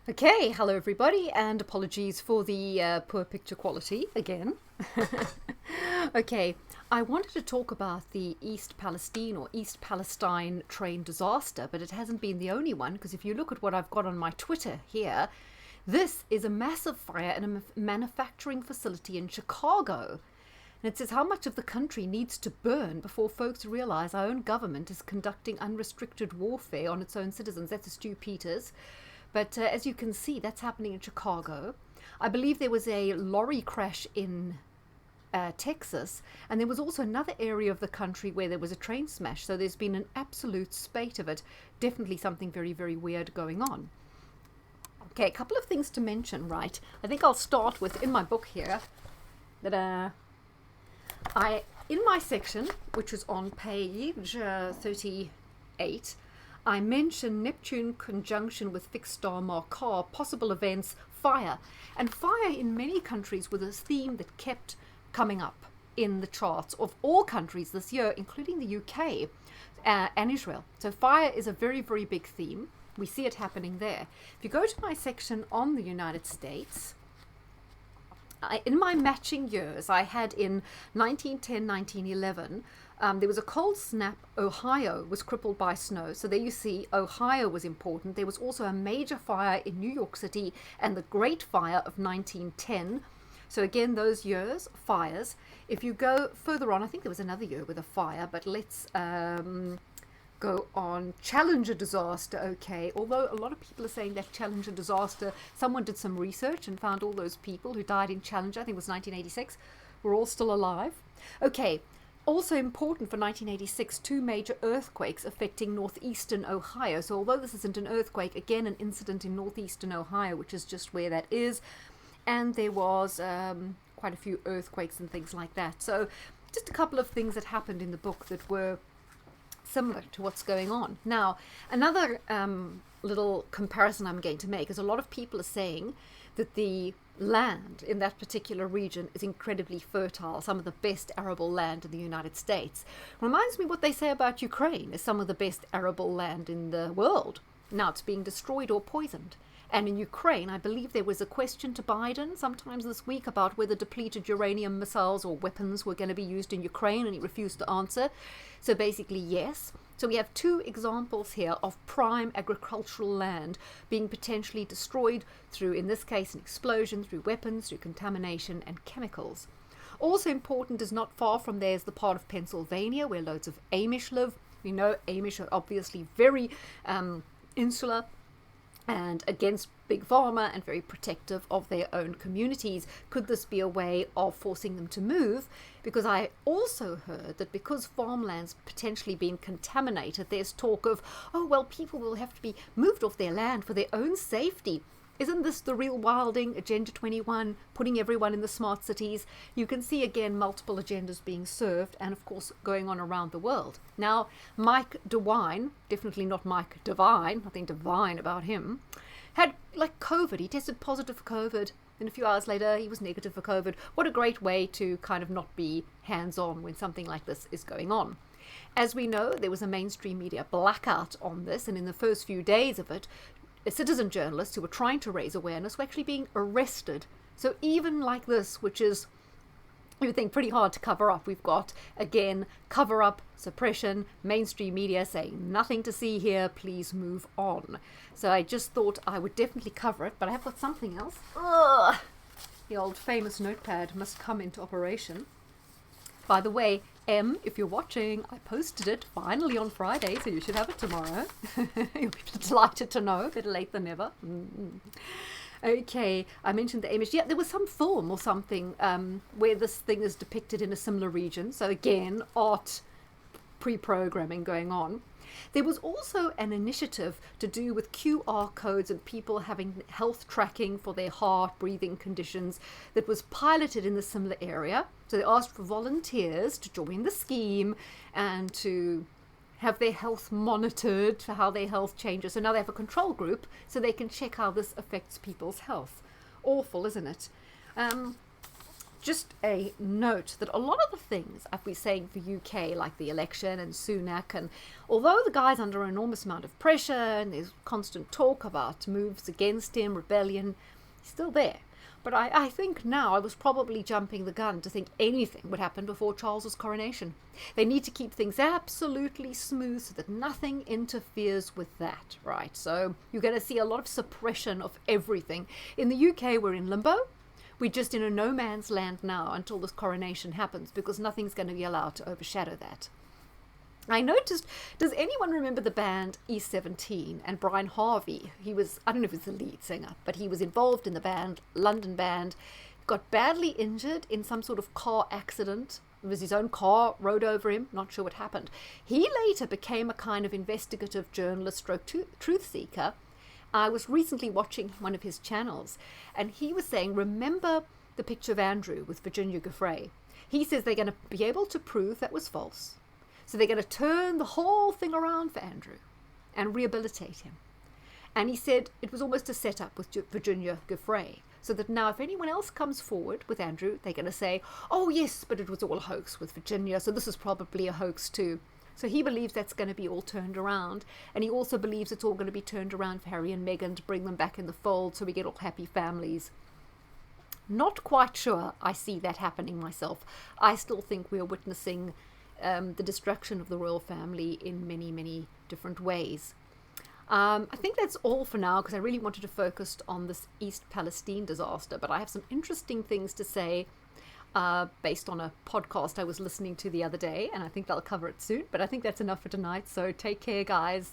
Okay, hello everybody, and apologies for the poor picture quality again. Okay, I wanted to talk about the East Palestine or East Palestine train disaster, but it hasn't been the only one, because if you look at what I've got on my Twitter here, this is a massive fire in a manufacturing facility in Chicago. And it says how much of the country needs to burn before folks realize our own government is conducting unrestricted warfare on its own citizens. That's a Stu Peters. But as you can see, that's happening in Chicago. I believe there was a lorry crash in Texas, and there was also another area of the country where there was a train smash. So there's been an absolute spate of it. Definitely something very, very weird going on. Okay, a couple of things to mention, right? I think I'll start with, in my book here, that in my section, which is on page 38, I mentioned Neptune conjunction with fixed star Markar, possible events, fire. And fire in many countries was a theme that kept coming up in the charts of all countries this year, including the UK and Israel. So fire is a very, very big theme. We see it happening there. If you go to my section on the United States, in my matching years, I had in 1910, 1911, there was a cold snap. Ohio was crippled by snow. So there you see, Ohio was important. There was also a major fire in New York City and the Great Fire of 1910. So again, those years, fires. If you go further on, I think there was another year with a fire, but let's go on. Challenger disaster, okay. Although a lot of people are saying that Challenger disaster, someone did some research and found all those people who died in Challenger, I think it was 1986, were all still alive. Okay. Also important for 1986, two major earthquakes affecting northeastern Ohio. So although this isn't an earthquake, again, an incident in northeastern Ohio, which is just where that is. And there was quite a few earthquakes and things like that. So just a couple of things that happened in the book that were similar to what's going on. Now, another little comparison I'm going to make is a lot of people are saying that the land in that particular region is incredibly fertile, some of the best arable land in the United States. Reminds me what they say about Ukraine is some of the best arable land in the world. Now it's being destroyed or poisoned. And in Ukraine, I believe there was a question to Biden sometimes this week about whether depleted uranium missiles or weapons were going to be used in Ukraine, and he refused to answer. So basically, yes. So we have two examples here of prime agricultural land being potentially destroyed through, in this case, an explosion, through weapons, through contamination and chemicals. Also important is not far from there is the part of Pennsylvania where loads of Amish live. We know Amish are obviously very insular and against big pharma and very protective of their own communities. Could this be a way of forcing them to move? Because I also heard that because farmland's potentially been contaminated, there's talk of, oh, well, people will have to be moved off their land for their own safety. Isn't this the real wilding, Agenda 21, putting everyone in the smart cities? You can see, again, multiple agendas being served and, of course, going on around the world. Now, Mike DeWine, definitely not Mike Devine, nothing divine about him, had, like, COVID. He tested positive for COVID. Then a few hours later, he was negative for COVID. What a great way to kind of not be hands-on when something like this is going on. As we know, there was a mainstream media blackout on this, and in the first few days of it, citizen journalists who were trying to raise awareness were actually being arrested. So even like this, which is, you would think, pretty hard to cover up, we've got, again, cover up, suppression, mainstream media saying nothing to see here, please move on. So I just thought I would definitely cover it, but I have got something else. Ugh. The old famous notepad must come into operation. By the way, M, if you're watching, I posted it finally on Friday, so you should have it tomorrow. You'll be delighted to know, better late than never. Okay, I mentioned the Amish. Yeah, there was some film or something where this thing is depicted in a similar region. So again, art pre-programming going on. There was also an initiative to do with QR codes and people having health tracking for their heart, breathing conditions that was piloted in the similar area. So they asked for volunteers to join the scheme and to have their health monitored for how their health changes. So now they have a control group so they can check how this affects people's health. Awful, isn't it? just a note that a lot of the things I've been saying for UK, like the election and Sunak, and although the guy's under an enormous amount of pressure and there's constant talk about moves against him, rebellion, he's still there. But I think now I was probably jumping the gun to think anything would happen before Charles's coronation. They need to keep things absolutely smooth so that nothing interferes with that, right? So you're going to see a lot of suppression of everything. In the UK, we're in limbo. We're just in a no man's land now until this coronation happens, because nothing's going to be allowed to overshadow that. I noticed, does anyone remember the band E17 and Brian Harvey? He was, I don't know if he was the lead singer, but he was involved in the band, London band, got badly injured in some sort of car accident. It was his own car, rode over him, not sure what happened. He later became a kind of investigative journalist stroke truth seeker. I was recently watching one of his channels, and he was saying, remember the picture of Andrew with Virginia Giuffre? He says they're going to be able to prove that was false. So they're going to turn the whole thing around for Andrew and rehabilitate him. And he said it was almost a setup with Virginia Giuffre, so that now if anyone else comes forward with Andrew, they're going to say, oh yes, but it was all a hoax with Virginia, so this is probably a hoax too. So he believes that's going to be all turned around. And he also believes it's all going to be turned around for Harry and Meghan to bring them back in the fold so we get all happy families. Not quite sure I see that happening myself. I still think we are witnessing the destruction of the royal family in many, many different ways. I think that's all for now, because I really wanted to focus on this East Palestine disaster, but I have some interesting things to say based on a podcast I was listening to the other day, and I think I'll cover it soon, but I think that's enough for tonight, so take care, guys.